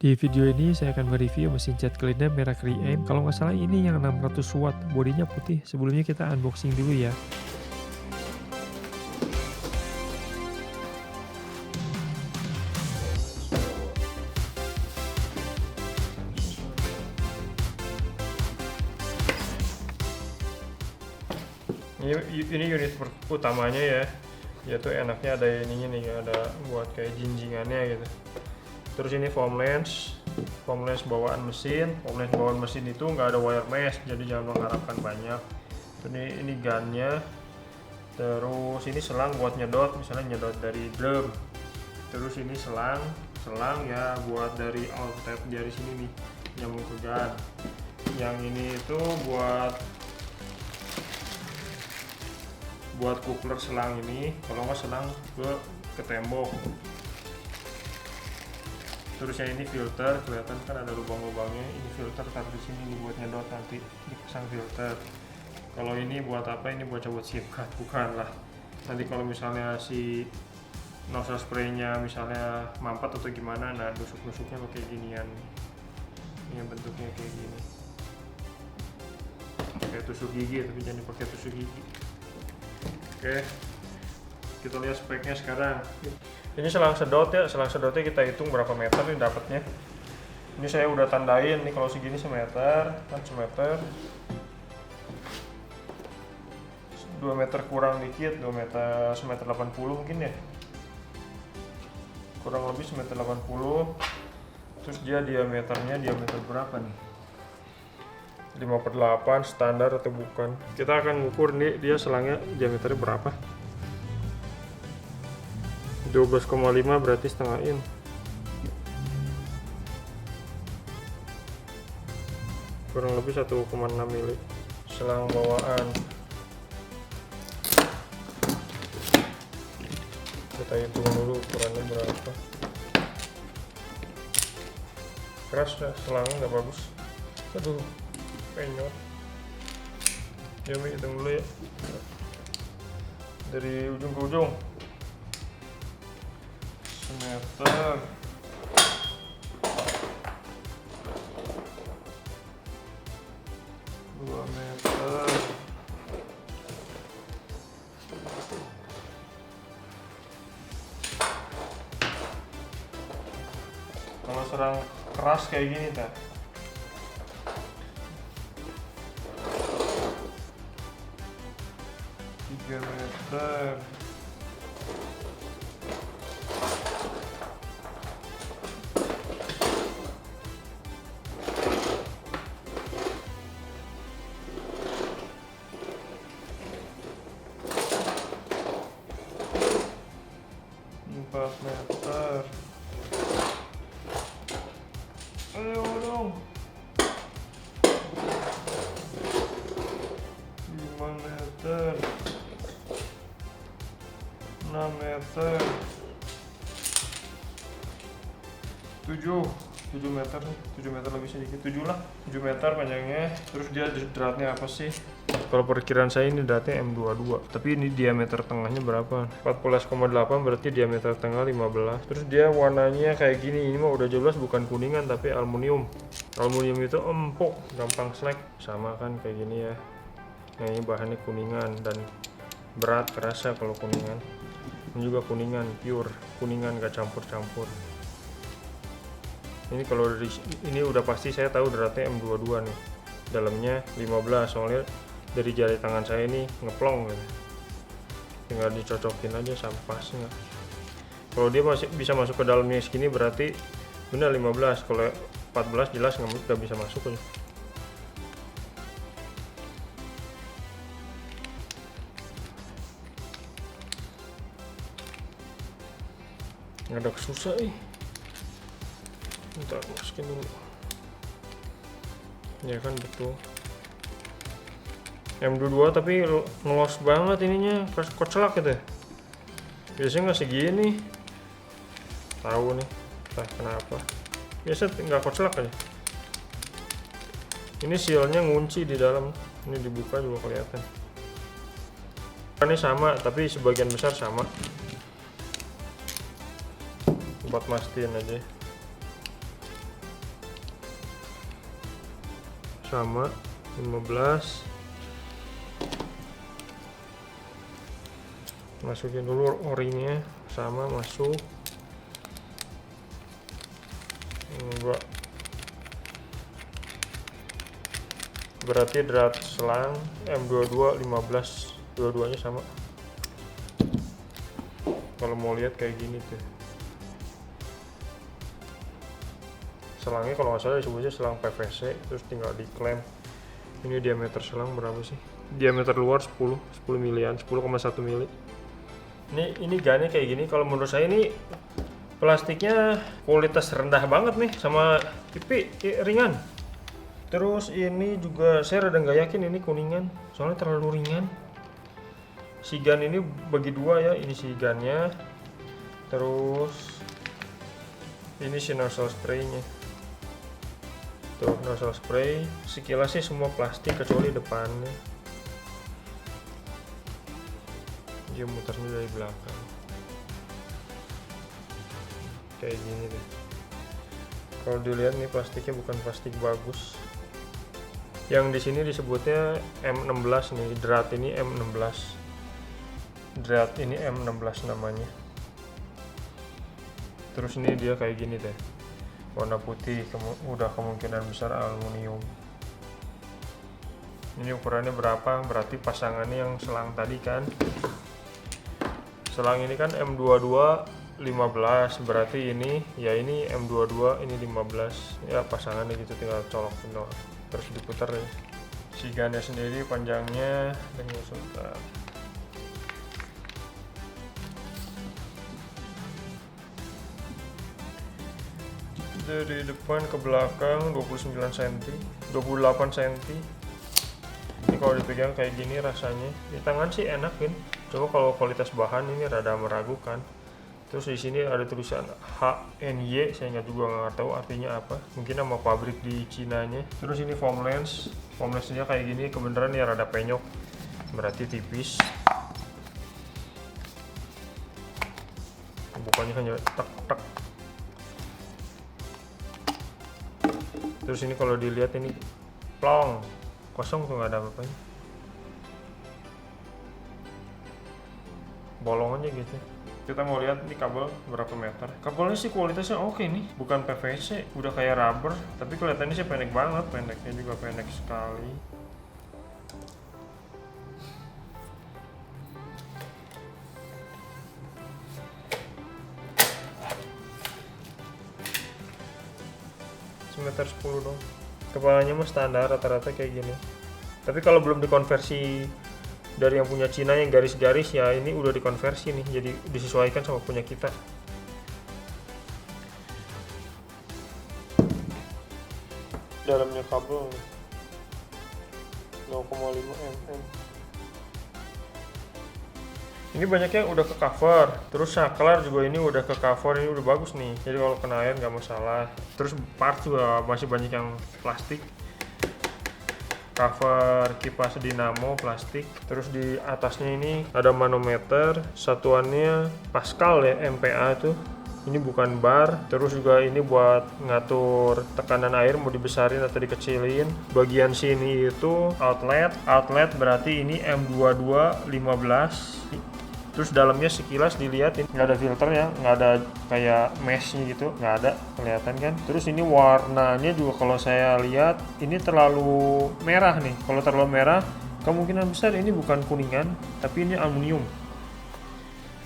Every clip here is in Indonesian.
Di video ini saya akan mereview mesin cat cleaner merek Re-Aim. Kalau nggak salah ini yang 600 watt, bodinya putih. Sebelumnya kita unboxing dulu ya. Ini unit utamanya ya. Yaitu enaknya ada ininya nih, ada buat kayak jinjingannya gitu. Terus ini foam lens bawaan mesin. Foam lens bawaan mesin itu nggak ada wire mesh, jadi jangan mengharapkan banyak. Ini gunnya. Terus ini selang buat nyedot, misalnya nyedot dari drum. Terus ini selang ya buat dari outlet dari sini nih, nyambung ke gun. Yang ini itu buat coupler selang ini, kalau nggak selang ke tembok. Terus yang ini filter, kelihatan kan ada lubang-lubangnya. Ini filter taruh di sini nih buat nyedot, nanti dipasang filter. Kalau ini buat apa? Ini buat cabut SIM card, bukan lah. Nanti kalau misalnya si nozzle spraynya misalnya mampet atau gimana, nah nusuk-nusuknya pakai ginian. Ini bentuknya kayak gini. Kayak tusuk gigi, tapi jangan dipakai tusuk gigi. Oke, kita lihat speknya sekarang. Ini selang sedot ya, selang sedotnya kita hitung berapa meter nih dapatnya. Ini saya udah tandain nih, kalau segini semeter, kan semeter. 2 meter kurang dikit, 2 meter, semeter 80 mungkin ya. Kurang lebih semeter 80. Terus dia diameternya diameter berapa nih? 5/8 standar atau bukan? Kita akan ngukur nih dia selangnya diameternya berapa. 12,5 berarti setengah in. Kurang lebih 1,6 mili. Selang bawaan. Kita hitung dulu ukurannya berapa. Keras ya, selangnya nggak bagus. Aduh, penyot. Ya, hitung dulu ya. Dari ujung ke ujung. Semeter. Dua meter. Kalau serang keras kayak gini tak? 3 meter. Meter. Ayo dong. 5 meter. 6 meter. 7 meter, 7 meter lebih sedikit, 7 lah, 7 meter panjangnya. Terus dia dratnya apa sih? Kalau perkiraan saya ini dratnya M22, tapi ini diameter tengahnya berapa? 14,8 berarti diameter tengah 15. Terus dia warnanya kayak gini, ini mah udah jelas bukan kuningan tapi aluminium. Aluminium itu empuk, gampang slack, sama kan kayak gini ya. Nah, ini bahannya kuningan dan berat, kerasa kalau kuningan. Ini juga kuningan, pure kuningan, gak campur-campur. Ini kalau dari ini udah pasti saya tahu dratnya M22 nih. Dalamnya 15, soalnya dari jari tangan saya ini ngeplong gitu. Tinggal dicocokin aja sampahnya. Kalau dia masih bisa masuk ke dalamnya segini berarti benar 15. Kalau 14 jelas nggak bisa masuk aja. Nggak ada susah nih. Bentar, masukin dulu. Ya kan betul. M22 tapi ngelos banget ininya, kocelak gitu ya. Biasanya nggak segini. Tahu nih, entah kenapa. Biasa nggak kocelak aja. Ini sealnya ngunci di dalam. Ini dibuka juga kelihatan. Ini sama, tapi sebagian besar sama. Buat mastiin aja. sama 15. Masukin dulu orinya, sama masuk. Enggak. Berarti drat selang M22 15, dua-duanya sama. Kalau mau lihat kayak gini tuh. Selangnya kalau nggak salah disebutnya selang PVC, terus tinggal diklaim. Ini diameter selang berapa sih? Diameter luar 10 milian, 10,1 mili. Ini gannya kayak gini. Kalau menurut saya ini plastiknya kualitas rendah banget nih, sama ringan. Terus ini juga saya rada nggak yakin ini kuningan, soalnya terlalu ringan. Si gun ini bagi dua ya, ini si gunnya, terus ini si nozzle spraynya. Tuh nozzle spray, sekilas sih semua plastik kecuali depannya. Dia muternya dari belakang, kayak gini deh. Kalau dilihat nih plastiknya bukan plastik bagus. Yang di sini disebutnya M16 nih, drat ini M16. Drat ini M16 namanya. Terus ini dia kayak gini deh. Warna putih, udah kemungkinan besar aluminium. Ini ukurannya berapa? Berarti pasangannya yang selang tadi kan. Selang ini kan M22 15, berarti ini ya ini M22, ini 15. Ya pasangannya gitu, tinggal colokin doang. Terus diputar ya. Si gunnya sendiri panjangnya dengan sebentar. Dari depan ke belakang 29 cm, 28 cm. Ini kalau dipegang kayak gini rasanya. Di tangan sih enak kan. Coba kalau kualitas bahan ini rada meragukan. Terus di sini ada tulisan HNY, saya nggak tahu artinya apa. Mungkin nama pabrik di Cinanya. Terus ini foam lens. Foam lensnya kayak gini, kebenaran ya rada penyok. Berarti tipis. Bukannya hanya tek-tek. Terus ini kalau dilihat ini plong, kosong tuh nggak ada apa-apanya. Bolong aja gitu. Kita mau lihat nih kabel berapa meter. Kabelnya sih kualitasnya oke nih, bukan PVC, udah kayak rubber, tapi kelihatannya sih pendek banget, pendeknya juga pendek sekali. Semeter 10 dong. Kepalanya mah standar rata-rata kayak gini. Tapi kalau belum dikonversi dari yang punya Cina yang garis-garis, ya ini udah dikonversi nih, jadi disesuaikan sama punya kita. Dalamnya kabel 0,5 mm. Ini banyak yang udah ke cover, terus saklar juga ini udah ke cover, ini udah bagus nih, jadi kalau kena air nggak masalah. Terus part juga masih banyak yang plastik, cover kipas dinamo plastik. Terus di atasnya ini ada manometer, satuannya Pascal ya, MPa tuh. Ini bukan bar. Terus juga ini buat ngatur tekanan air mau dibesarin atau dikecilin. Bagian sini itu outlet berarti ini M22 15. Terus dalamnya sekilas dilihat nggak ada filternya, nggak ada kayak meshnya gitu, nggak ada, kelihatan kan. Terus ini warnanya juga kalau saya lihat ini terlalu merah nih. Kalau terlalu merah kemungkinan besar ini bukan kuningan, tapi ini aluminium.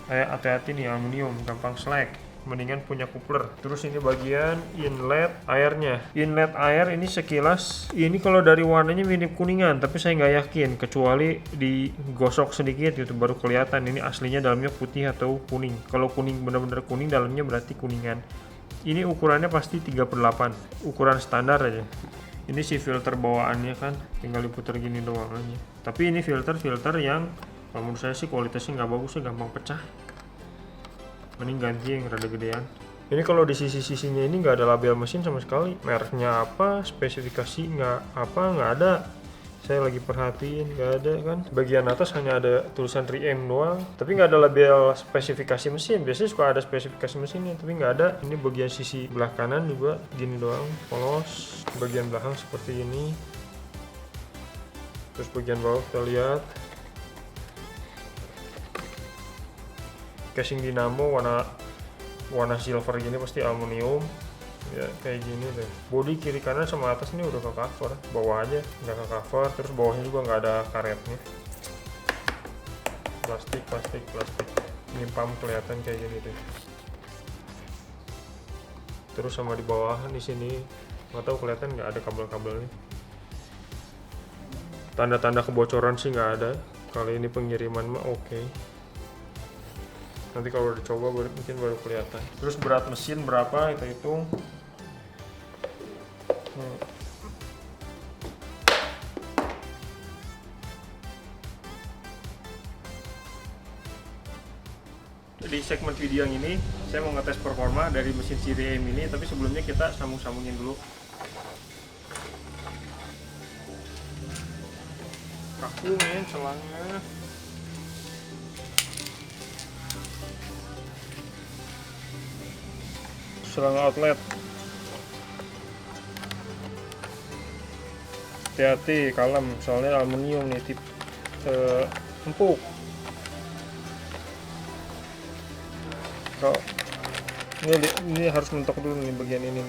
Hati-hati nih, aluminium gampang selek. Mendingan punya coupler. Terus ini bagian inlet airnya. Inlet air ini sekilas ini kalau dari warnanya mirip kuningan, tapi saya nggak yakin, kecuali digosok sedikit gitu baru kelihatan ini aslinya dalamnya putih atau kuning. Kalau kuning benar-benar kuning, dalamnya berarti kuningan. Ini ukurannya pasti 3/8, ukuran standar aja. Ini si filter bawaannya kan, tinggal diputar gini doang aja. Tapi ini filter yang kalau menurut saya sih kualitasnya nggak bagus, gampang pecah. Mending ganti yang rada gedean. Ini kalau di sisi-sisinya ini nggak ada label mesin sama sekali. Mereknya apa, spesifikasi nggak ada. Saya lagi perhatiin nggak ada kan. Bagian atas hanya ada tulisan 3M doang, tapi nggak ada label spesifikasi mesin. Biasanya suka ada spesifikasi mesinnya, tapi nggak ada. Ini bagian sisi belah kanan juga gini doang, polos. Bagian belakang seperti ini. Terus bagian bawah kita lihat casing dinamo warna silver gini, pasti aluminium ya, kayak gini deh. Bodi kiri kanan sama atas ini udah ke cover, bawah aja nggak ke cover. Terus bawahnya juga nggak ada karetnya, plastik. Ini pump kelihatan kayak gini deh. Terus sama di bawah di sini nggak tahu kelihatan nggak ada kabel-kabelnya. Tanda-tanda kebocoran sih nggak ada. Kali ini pengiriman mah oke. Nanti kalau udah dicoba mungkin baru kelihatan. Terus berat mesin berapa kita hitung. Di segmen video yang ini saya mau ngetes performa dari mesin CDM ini, tapi sebelumnya kita sambungin dulu. Kaku men selangnya. Selang outlet. Hati-hati, kalem, soalnya aluminium nih, empuk. Kalau ini harus mentok dulu nih bagian ini.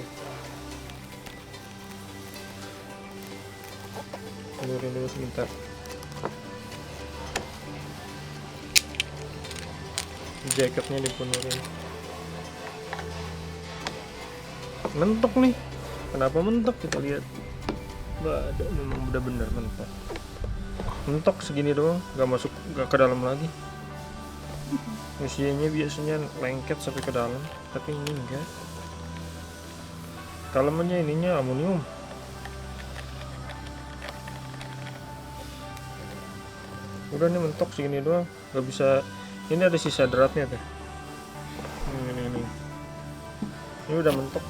Mundurin dulu sebentar. Jaketnya dipenuhin. Mentok nih. Kenapa mentok? Kita lihat. Ada, memang benar-benar mentok. Mentok segini doang, nggak ke dalam lagi. Usianya biasanya lengket sampai ke dalam, tapi ini enggak. Dalamannya ininya aluminium. Udah nih mentok segini doang, nggak bisa. Ini ada sisa dratnya tuh. Ini udah mentok.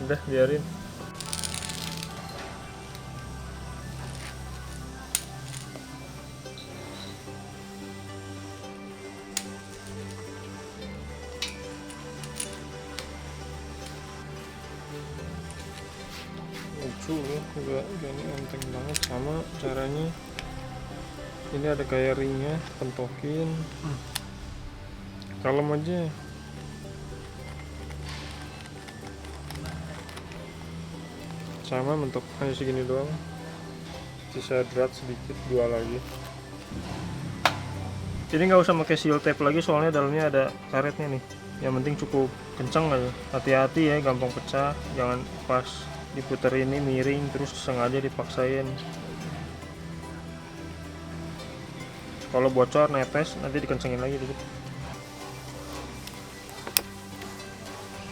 Udah biarin. Lucu nih, udah ini enteng banget. Sama caranya. Ini ada kayak ringnya, pentokin. Kalem aja. Sama mentok hanya segini doang. Sisa drat sedikit, dua lagi. Jadi nggak usah pakai seal tape lagi, soalnya dalamnya ada karetnya nih. Yang penting cukup kencang aja. Hati-hati ya, gampang pecah. Jangan pas diputer ini miring terus sengaja dipaksain. Kalau bocor netes, nanti dikencengin lagi dikit.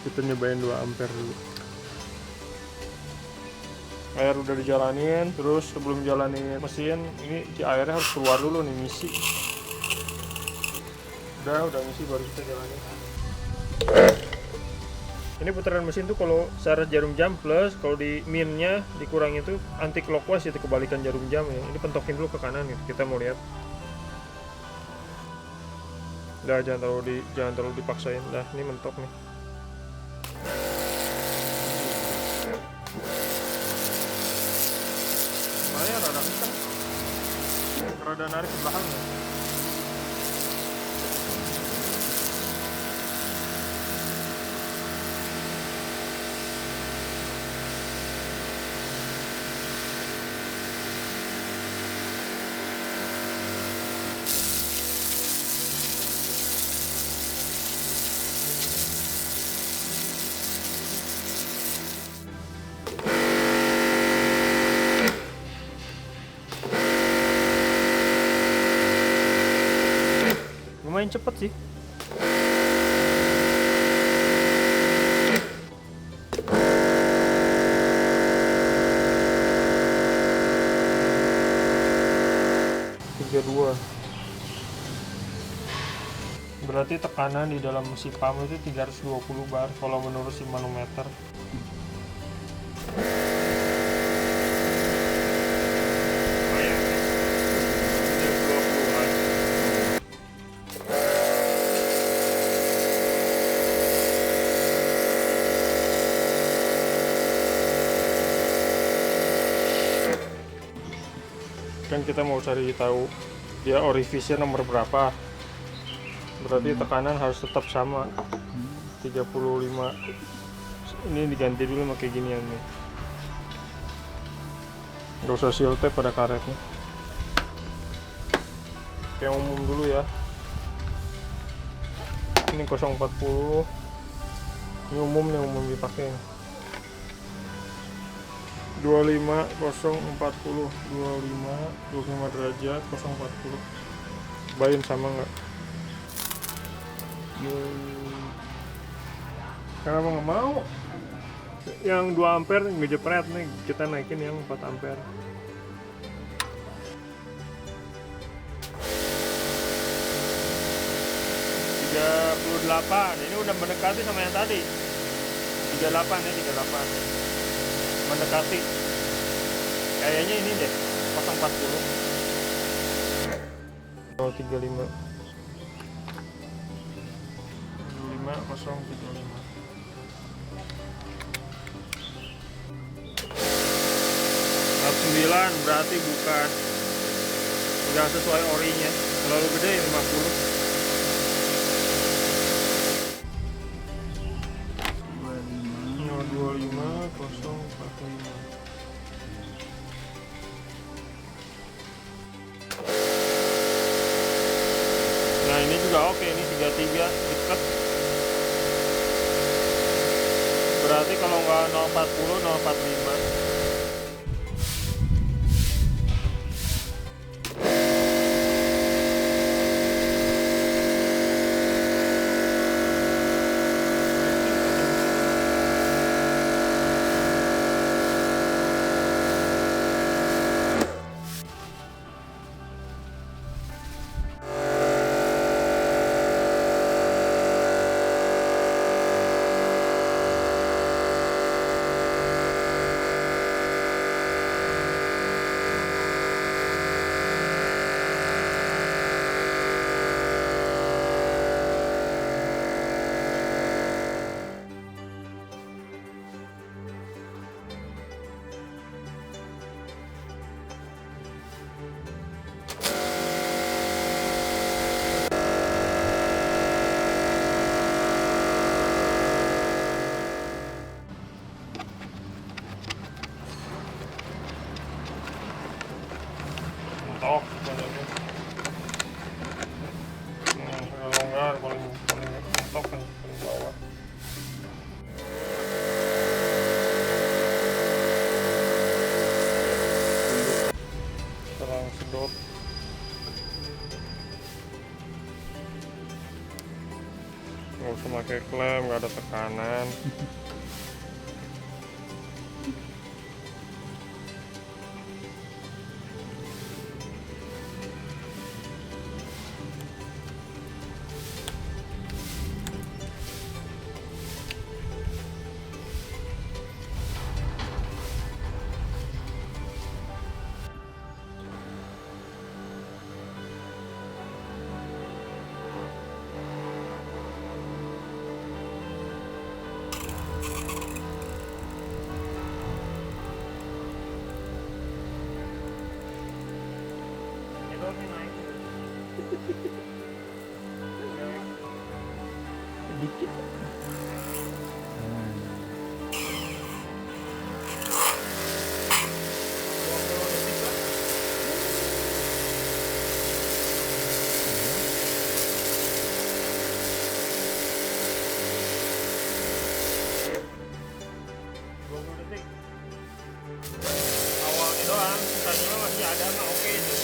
Kita nyobain 2 ampere dulu. Air udah dijalanin, terus sebelum jalanin mesin, ini di airnya harus keluar dulu nih, ngisi. Udah ngisi baru kita jalanin. Ini putaran mesin tuh kalau secara jarum jam plus, kalau di minnya dikurangin tuh anti clockwise, itu kebalikan jarum jam ya. Ini pentokin dulu ke kanan nih, kita mau lihat. Udah jangan terlalu dipaksain. Nah, ini mentok nih. Soalnya rada kenceng. Rada narik ke belakang ya. Lumayan cepet sih. Berarti tekanan di dalam si pump itu 320 bar kalau menurut si manometer. Kan kita mau cari tahu dia orifice nomor berapa, berarti tekanan harus tetap sama 35. Ini diganti dulu pakai ginian nih, nggak usah seal tape pada karetnya. Yang umum dulu ya, ini 040, ini umum dipakai 25 040 25 derajat 040. Bayin sama nggak? Kenapa nggak mau? Yang 2 ampere ngejepret nih, kita naikin yang 4 ampere. Ini udah mendekati sama yang tadi. 38 ya, 38 mendekati. Kayaknya ini deh 040 035 035. Lap 9 berarti bukan, nggak sesuai orinya, terlalu gede 50. 25 045. Nah ini juga oke, ini 33 deket. Berarti kalau nggak 040 045. Mentok banyaknya. Kalau enggak paling mentok kan paling bawah. Serang sedot. Nggak usah pakai klem, nggak ada tekanan. Dikit. Awalnya doang, sisanya masih ada mah oke itu.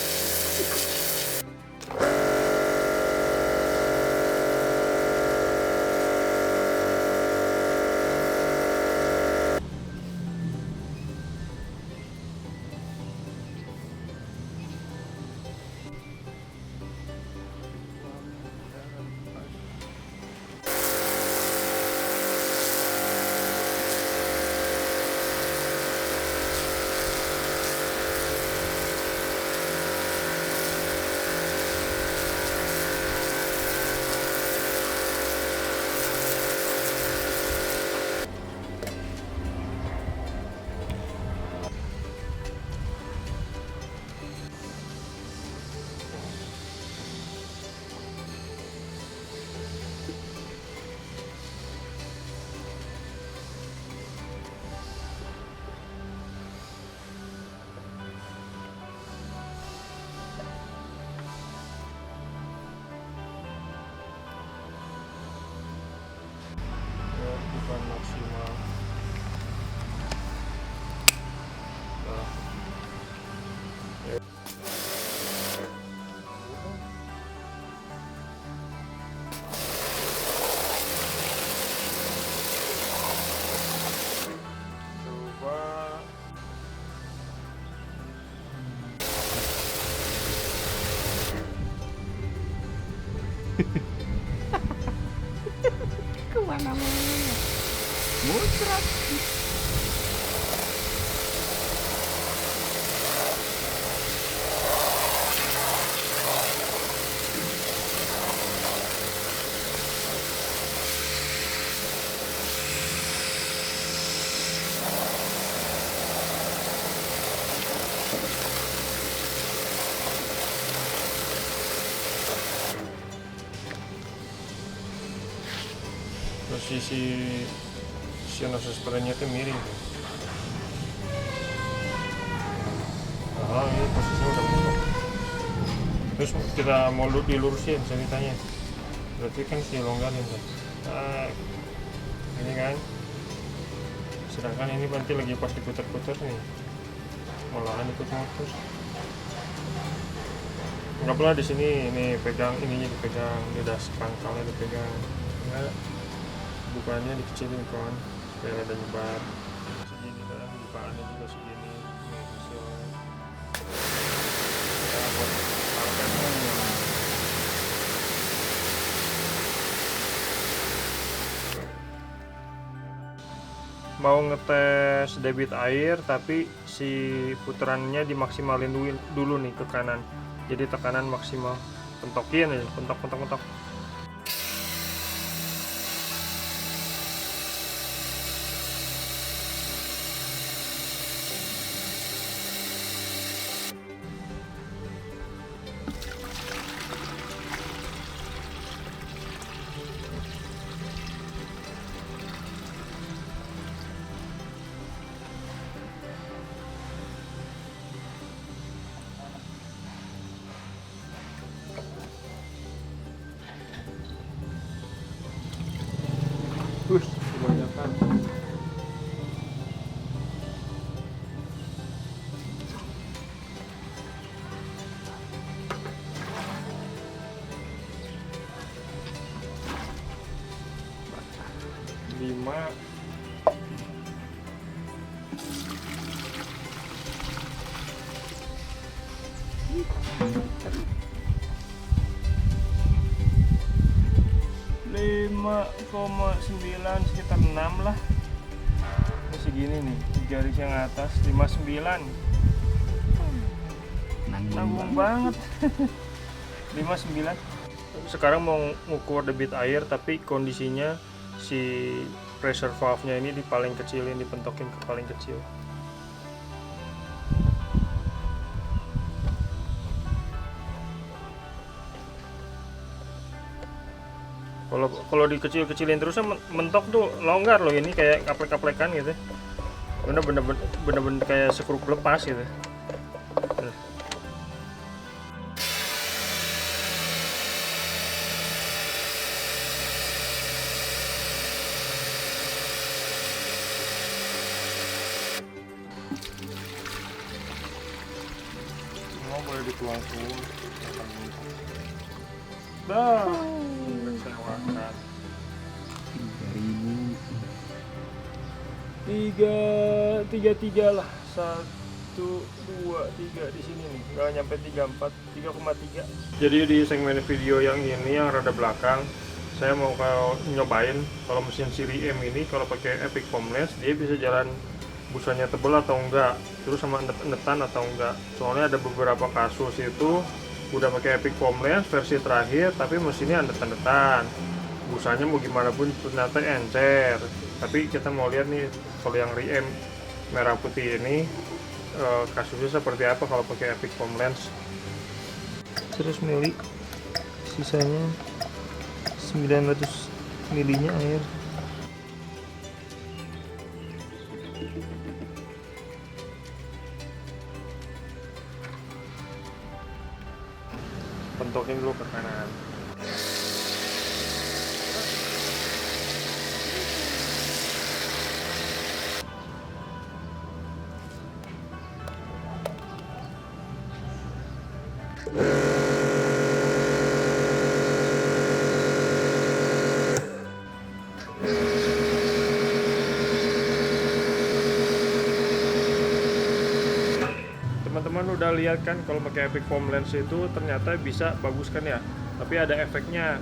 namanya? Muncrat. Terus si nose spray-nya itu miring tuh. Nah, ini posisinya udah mentok. Terus kita mau dilurusin ceritanya. Berarti kan si longgarin tuh. Nah, ini kan. Sedangkan ini nanti lagi pas diputar-putar nih. Malahan ikut mutus. Nggak pernah di sini, ini pegang ininya dipegang, ini udah pangkalnya dipegang. Enggak. Bukaannya dikecilin kan, supaya ada nyebar. Segini kan, bukaannya juga segini. Ini hasilnya. Ya, buat karpetnya. Mau ngetes debit air, tapi si putarannya dimaksimalin dulu nih ke kanan. Jadi tekanan maksimal. Pentokin aja, pentok. Kebanyakan. Lima. .9 sekitar 6 lah. Ini segini nih, garis yang atas 59. Nanggung banget. 59. Sekarang mau ngukur debit air, tapi kondisinya si pressure valve-nya ini paling kecilin, dipentokin ke paling kecil. Kalau dikecil-kecilin terusnya mentok tuh longgar loh, ini kayak kaplek-kaplekan gitu. Bener-bener kayak skru lepas gitu. Oh, boleh dituang-tuang. Dah. Mengecewakan. 3.33 lah. 1, 2, 3 di sini nih. Nggak nyampe 34, 3,3. Jadi di segmen video yang ini yang rada belakang, saya mau nyobain kalau mesin Siri M ini kalau pakai Epic Foam Lens dia bisa jalan busanya tebal atau enggak, terus sama netan atau enggak. Soalnya ada beberapa kasus itu udah pakai Epic Foam Lens versi terakhir tapi mesinnya andet-andetan, busanya mau gimana pun ternyata encer. Tapi kita mau lihat nih kalau yang Riem merah putih ini kasusnya seperti apa kalau pakai Epic Foam Lens. 100 mili, sisanya 900 milinya air. Pentokin dulu ke kanan. Teman-teman udah lihat kan kalau pakai Epic Foam Lens itu ternyata bisa bagus kan ya, tapi ada efeknya.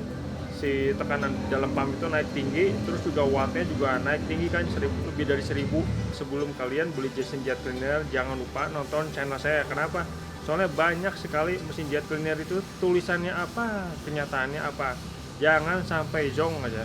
Si si tekanan di dalam pump itu naik tinggi, terus juga wattnya juga naik tinggi kan, lebih dari 1000. Sebelum kalian beli Jason Jet Cleaner, jangan lupa nonton channel saya. Kenapa? Soalnya banyak sekali mesin jet cleaner itu tulisannya apa, kenyataannya apa. Jangan sampai zong aja.